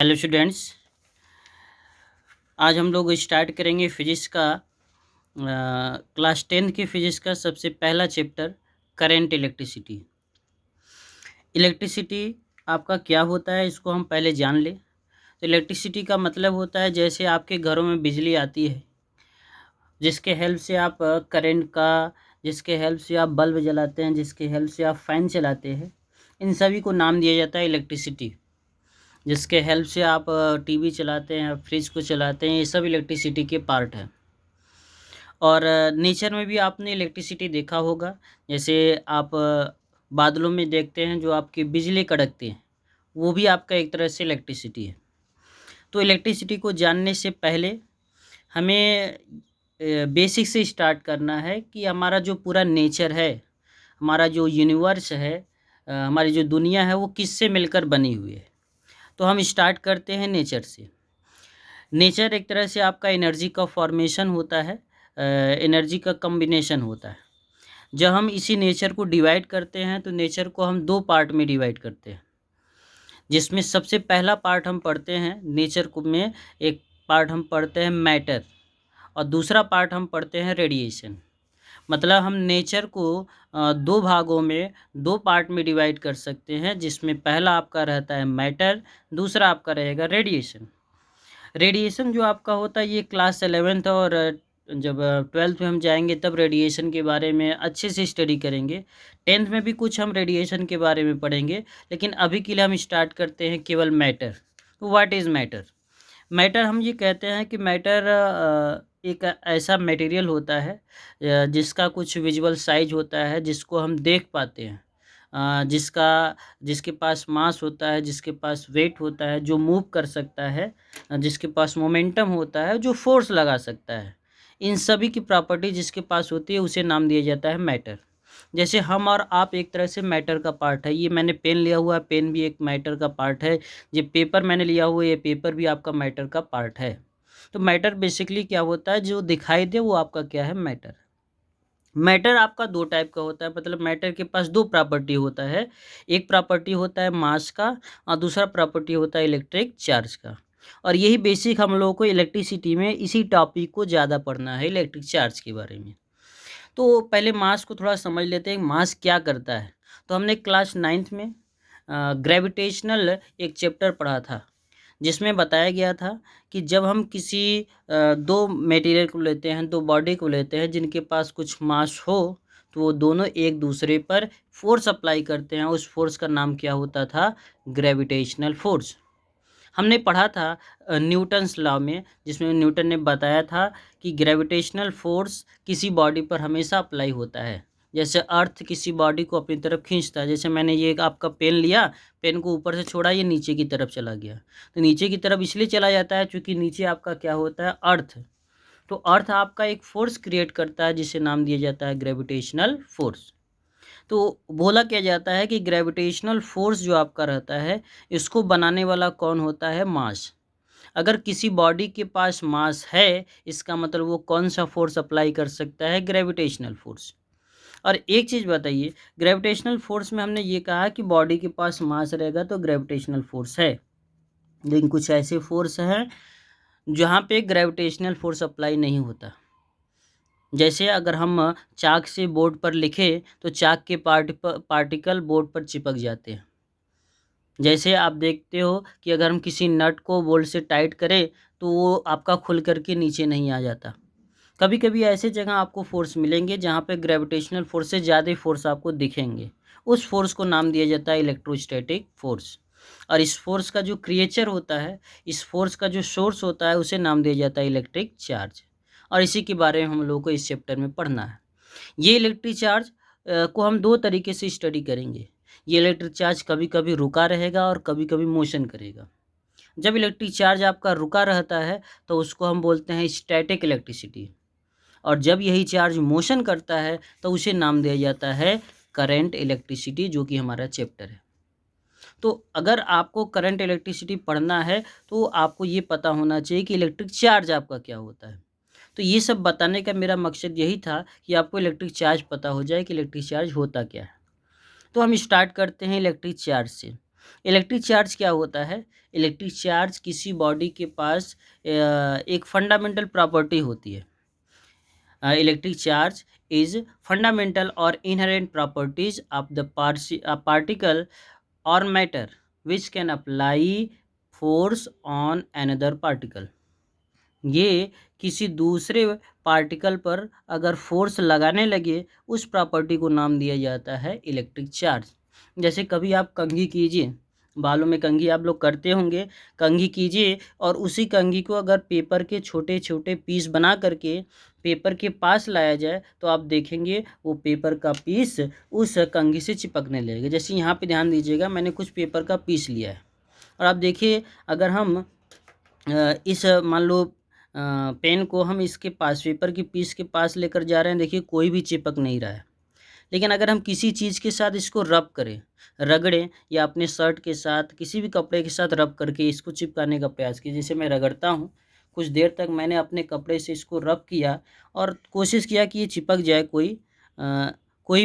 Hello students. आज हम लोग स्टार्ट करेंगे फिजिक्स का क्लास 10 की फिजिक्स का सबसे पहला चैप्टर करंट इलेक्ट्रिसिटी। इलेक्ट्रिसिटी आपका क्या होता है इसको हम पहले जान लें। तो इलेक्ट्रिसिटी का मतलब होता है जैसे आपके घरों में बिजली आती है, जिसके हेल्प से आप करंट का, जिसके हेल्प से आप बल्ब जलाते हैं, जिसके हेल्प से आप फ़ैन चलाते हैं, इन सभी को नाम दिया जाता है इलेक्ट्रिसिटी। जिसके हेल्प से आप टीवी चलाते हैं, फ्रिज को चलाते हैं, ये सब इलेक्ट्रिसिटी के पार्ट हैं। और नेचर में भी आपने इलेक्ट्रिसिटी देखा होगा। जैसे आप बादलों में देखते हैं जो आपकी बिजली कड़कती है, वो भी आपका एक तरह से इलेक्ट्रिसिटी है। तो इलेक्ट्रिसिटी को जानने से पहले हमें बेसिक से स्टार्ट करना है कि हमारा जो पूरा नेचर है, हमारा जो यूनिवर्स है, हमारी जो दुनिया है, वो किससे मिलकर बनी हुई है। तो हम स्टार्ट करते हैं नेचर से। नेचर एक तरह से आपका एनर्जी का फॉर्मेशन होता है, एनर्जी का कम्बिनेशन होता है। जब हम इसी नेचर को डिवाइड करते हैं तो नेचर को हम दो पार्ट में डिवाइड करते हैं, जिसमें सबसे पहला पार्ट हम पढ़ते हैं नेचर को में, एक पार्ट हम पढ़ते हैं मैटर और दूसरा पार्ट हम पढ़ते हैं रेडिएशन। मतलब हम नेचर को दो भागों में, दो पार्ट में डिवाइड कर सकते हैं, जिसमें पहला आपका रहता है मैटर, दूसरा आपका रहेगा रेडिएशन। रेडिएशन जो आपका होता है ये क्लास 11th और जब 12th में हम जाएंगे तब रेडिएशन के बारे में अच्छे से स्टडी करेंगे। 10th में भी कुछ हम रेडिएशन के बारे में पढ़ेंगे, लेकिन अभी के लिए हम स्टार्ट करते हैं केवल मैटर। तो व्हाट इज़ मैटर? मैटर हम ये कहते हैं कि मैटर एक ऐसा मटेरियल होता है जिसका कुछ विजुअल साइज होता है, जिसको हम देख पाते हैं, जिसके पास मास होता है, जिसके पास वेट होता है, जो मूव कर सकता है, जिसके पास मोमेंटम होता है, जो फोर्स लगा सकता है। इन सभी की प्रॉपर्टी जिसके पास होती है उसे नाम दिया जाता है मैटर। जैसे हम और आप एक तरह से मैटर का पार्ट है। ये मैंने पेन लिया हुआ है, पेन भी एक मैटर का पार्ट है। ये पेपर मैंने लिया हुआ है, ये पेपर भी आपका मैटर का पार्ट है। तो मैटर बेसिकली क्या होता है, जो दिखाई दे वो आपका क्या है, मैटर। मैटर आपका दो टाइप का होता है, मतलब मैटर के पास दो प्रॉपर्टी होता है। एक प्रॉपर्टी होता है मास का और दूसरा प्रॉपर्टी होता है इलेक्ट्रिक चार्ज का। और यही बेसिक हम लोगों को इलेक्ट्रिसिटी में इसी टॉपिक को ज़्यादा पढ़ना है, इलेक्ट्रिक चार्ज के बारे में। तो पहले मास को थोड़ा समझ लेते हैं, मास क्या करता है। तो हमने क्लास 9th में ग्रेविटेशनल एक चैप्टर पढ़ा था, जिसमें बताया गया था कि जब हम किसी दो मटेरियल को लेते हैं, दो बॉडी को लेते हैं जिनके पास कुछ मास हो, तो वो दोनों एक दूसरे पर फोर्स अप्लाई करते हैं। उस फोर्स का नाम क्या होता था, ग्रेविटेशनल फोर्स। हमने पढ़ा था न्यूटन्स लॉ में, जिसमें न्यूटन ने बताया था कि ग्रेविटेशनल फोर्स किसी बॉडी पर हमेशा अप्लाई होता है। जैसे अर्थ किसी बॉडी को अपनी तरफ खींचता है। जैसे मैंने ये आपका पेन लिया, पेन को ऊपर से छोड़ा, ये नीचे की तरफ चला गया। तो नीचे की तरफ इसलिए चला जाता है क्योंकि नीचे आपका क्या होता है, अर्थ। तो अर्थ आपका एक फोर्स क्रिएट करता है जिसे नाम दिया जाता है ग्रेविटेशनल फोर्स। तो बोला क्या जाता है कि ग्रेविटेशनल फोर्स जो आपका रहता है, इसको बनाने वाला कौन होता है, मास। अगर किसी बॉडी के पास मास है, इसका मतलब वो कौन सा फोर्स अप्लाई कर सकता है, ग्रेविटेशनल फोर्स। और एक चीज़ बताइए, ग्रेविटेशनल फोर्स में हमने ये कहा कि बॉडी के पास मास रहेगा तो ग्रेविटेशनल फोर्स है, लेकिन कुछ ऐसे फोर्स हैं जहाँ पे ग्रेविटेशनल फोर्स अप्लाई नहीं होता। जैसे अगर हम चाक से बोर्ड पर लिखें तो चाक के पार्टिकल बोर्ड पर चिपक जाते हैं। जैसे आप देखते हो कि अगर हम किसी नट को बोल्ट से टाइट करें तो वो आपका खुल करके नीचे नहीं आ जाता। कभी कभी ऐसे जगह आपको फोर्स मिलेंगे जहाँ पे ग्रेविटेशनल फोर्स से ज़्यादा फोर्स आपको दिखेंगे। उस फोर्स को नाम दिया जाता है इलेक्ट्रोस्टैटिक फोर्स। और इस फोर्स का जो क्रिएचर होता है, इस फोर्स का जो सोर्स होता है, उसे नाम दिया जाता है इलेक्ट्रिक चार्ज। और इसी के बारे में हम लोगों को इस चैप्टर में पढ़ना है। ये इलेक्ट्रिक चार्ज को हम दो तरीके से स्टडी करेंगे। ये इलेक्ट्रिक चार्ज कभी कभी रुका रहेगा और कभी कभी मोशन करेगा। जब इलेक्ट्रिक चार्ज आपका रुका रहता है तो उसको हम बोलते हैं स्टैटिक इलेक्ट्रिसिटी, और जब यही चार्ज मोशन करता है तो उसे नाम दिया जाता है करंट इलेक्ट्रिसिटी, जो कि हमारा चैप्टर है। तो अगर आपको करंट इलेक्ट्रिसिटी पढ़ना है तो आपको ये पता होना चाहिए कि इलेक्ट्रिक चार्ज आपका क्या होता है। तो ये सब बताने का मेरा मकसद यही था कि आपको इलेक्ट्रिक चार्ज पता हो जाए कि इलेक्ट्रिक चार्ज होता क्या है। तो हम स्टार्ट करते हैं इलेक्ट्रिक चार्ज से। इलेक्ट्रिक चार्ज क्या होता है? इलेक्ट्रिक चार्ज किसी बॉडी के पास एक फंडामेंटल प्रॉपर्टी होती है। Electric charge is fundamental or inherent properties of the particle or matter which can apply force on another particle। ये किसी दूसरे पार्टिकल पर अगर फोर्स लगाने लगे, उस प्रॉपर्टी को नाम दिया जाता है इलेक्ट्रिक चार्ज। जैसे कभी आप कंघी कीजिए, बालों में कंघी आप लोग करते होंगे, कंघी कीजिए और उसी कंघी को अगर पेपर के छोटे छोटे पीस बना करके पेपर के पास लाया जाए, तो आप देखेंगे वो पेपर का पीस उस कंघी से चिपकने लगेगा। जैसे यहाँ पे ध्यान दीजिएगा, मैंने कुछ पेपर का पीस लिया है और आप देखिए, अगर हम इस मान लो पेन को हम इसके पास, पेपर के पीस के पास लेकर जा रहे हैं, देखिए कोई भी चिपक नहीं रहा है। लेकिन अगर हम किसी चीज़ के साथ इसको रब करें, रगड़ें, या अपने शर्ट के साथ किसी भी कपड़े के साथ रब करके इसको चिपकाने का प्रयास कीजिए। जैसे मैं रगड़ता हूँ, कुछ देर तक मैंने अपने कपड़े से इसको रब किया और कोशिश किया कि ये चिपक जाए। कोई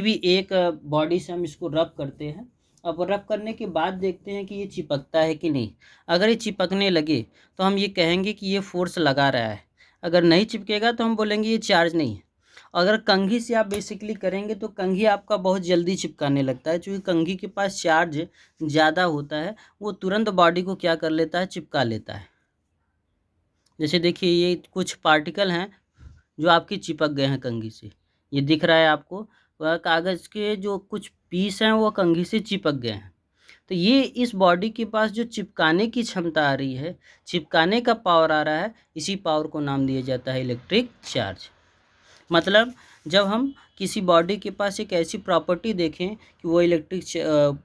भी एक बॉडी से हम इसको रब करते हैं। अब रब करने के बाद देखते हैं कि ये चिपकता है कि नहीं। अगर ये चिपकने लगे तो हम ये कहेंगे कि ये फोर्स लगा रहा है। अगर नहीं चिपकेगा तो हम बोलेंगे ये चार्ज नहीं है। अगर कंघी से आप बेसिकली करेंगे तो कंघी आपका बहुत जल्दी चिपकाने लगता है, क्योंकि कंघी के पास चार्ज ज़्यादा होता है, वो तुरंत बॉडी को क्या कर लेता है, चिपका लेता है। जैसे देखिए, ये कुछ पार्टिकल हैं जो आपकी चिपक गए हैं कंघी से, ये दिख रहा है आपको। वह कागज़ के जो कुछ पीस हैं वो कंघी से चिपक गए हैं। तो ये इस बॉडी के पास जो चिपकाने की क्षमता आ रही है, चिपकाने का पावर आ रहा है, इसी पावर को नाम दिया जाता है इलेक्ट्रिक चार्ज। मतलब जब हम किसी बॉडी के पास एक ऐसी प्रॉपर्टी देखें कि वो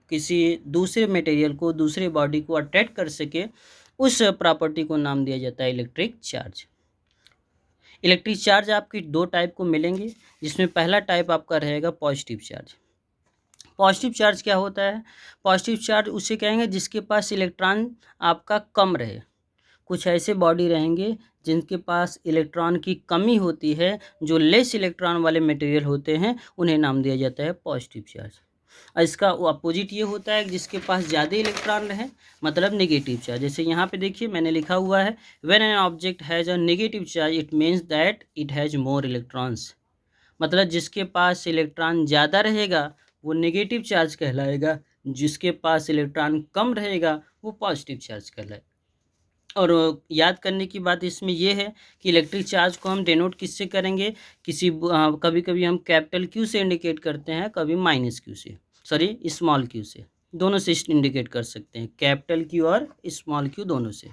किसी दूसरे मटेरियल को, दूसरे बॉडी को अट्रैक्ट कर सके, उस प्रॉपर्टी को नाम दिया जाता है इलेक्ट्रिक चार्ज। इलेक्ट्रिक चार्ज आपकी दो टाइप को मिलेंगे, जिसमें पहला टाइप आपका रहेगा पॉजिटिव चार्ज। पॉजिटिव चार्ज क्या होता है? पॉजिटिव चार्ज उसे कहेंगे जिसके पास इलेक्ट्रॉन आपका कम रहे। कुछ ऐसे बॉडी रहेंगे जिनके पास इलेक्ट्रॉन की कमी होती है, जो लेस इलेक्ट्रॉन वाले मटेरियल होते हैं, उन्हें नाम दिया जाता है पॉजिटिव चार्ज। और इसका अपोजिट ये होता है कि जिसके पास ज़्यादा इलेक्ट्रॉन रहे, मतलब नेगेटिव चार्ज। जैसे यहाँ पे देखिए मैंने लिखा हुआ है, when an object has a negative charge it means that it has more electrons. मतलब जिसके पास इलेक्ट्रॉन ज़्यादा रहेगा वो नेगेटिव चार्ज कहलाएगा, जिसके पास इलेक्ट्रॉन कम रहेगा वो पॉजिटिव चार्ज कहलाएगा। और याद करने की बात इसमें यह है कि इलेक्ट्रिक चार्ज को हम डिनोट किससे करेंगे, कभी कभी हम कैपिटल क्यू से इंडिकेट करते हैं, कभी माइनस क्यू से, सॉरी स्मॉल क्यू से, दोनों से इंडिकेट कर सकते हैं, कैपिटल क्यू और स्मॉल क्यू दोनों से।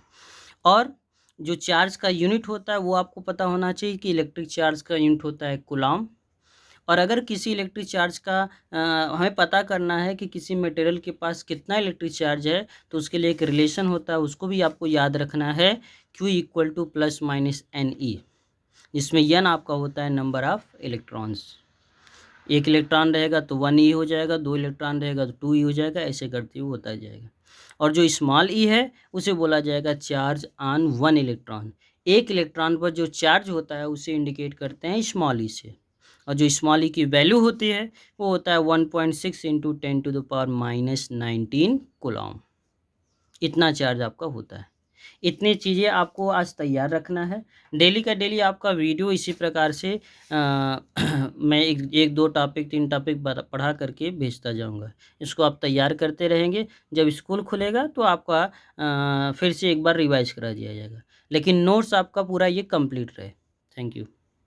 और जो चार्ज का यूनिट होता है वो आपको पता होना चाहिए कि इलेक्ट्रिक चार्ज का यूनिट होता है कूलॉम। और अगर किसी इलेक्ट्रिक चार्ज का हमें पता करना है कि किसी मटेरियल के पास कितना इलेक्ट्रिक चार्ज है, तो उसके लिए एक रिलेशन होता है, उसको भी आपको याद रखना है, Q equal two plus minus NE, जिसमें N आपका होता है नंबर ऑफ इलेक्ट्रॉन्स। एक इलेक्ट्रॉन रहेगा तो 1E हो जाएगा, 2 इलेक्ट्रॉन रहेगा तो 2E हो जाएगा, ऐसे करते हुए होता जाएगा। और जो स्मॉल ई है उसे बोला जाएगा चार्ज ऑन 1 इलेक्ट्रॉन। एक इलेक्ट्रॉन पर जो चार्ज होता है उसे इंडिकेट करते हैं स्मॉल ई से। और जो स्मॉल ई की वैल्यू होती है वो होता है 1.6 इंटू 10⁻⁻19 कूलॉम। इतना चार्ज आपका होता है। इतनी चीज़ें आपको आज तैयार रखना है। डेली का डेली आपका वीडियो इसी प्रकार से मैं एक दो टॉपिक 3 टॉपिक पढ़ा करके भेजता जाऊंगा। इसको आप तैयार करते रहेंगे। जब स्कूल खुलेगा तो आपका फिर से एक बार रिवाइज करा दिया जाएगा, लेकिन नोट्स आपका पूरा ये कंप्लीट रहे। Thank you.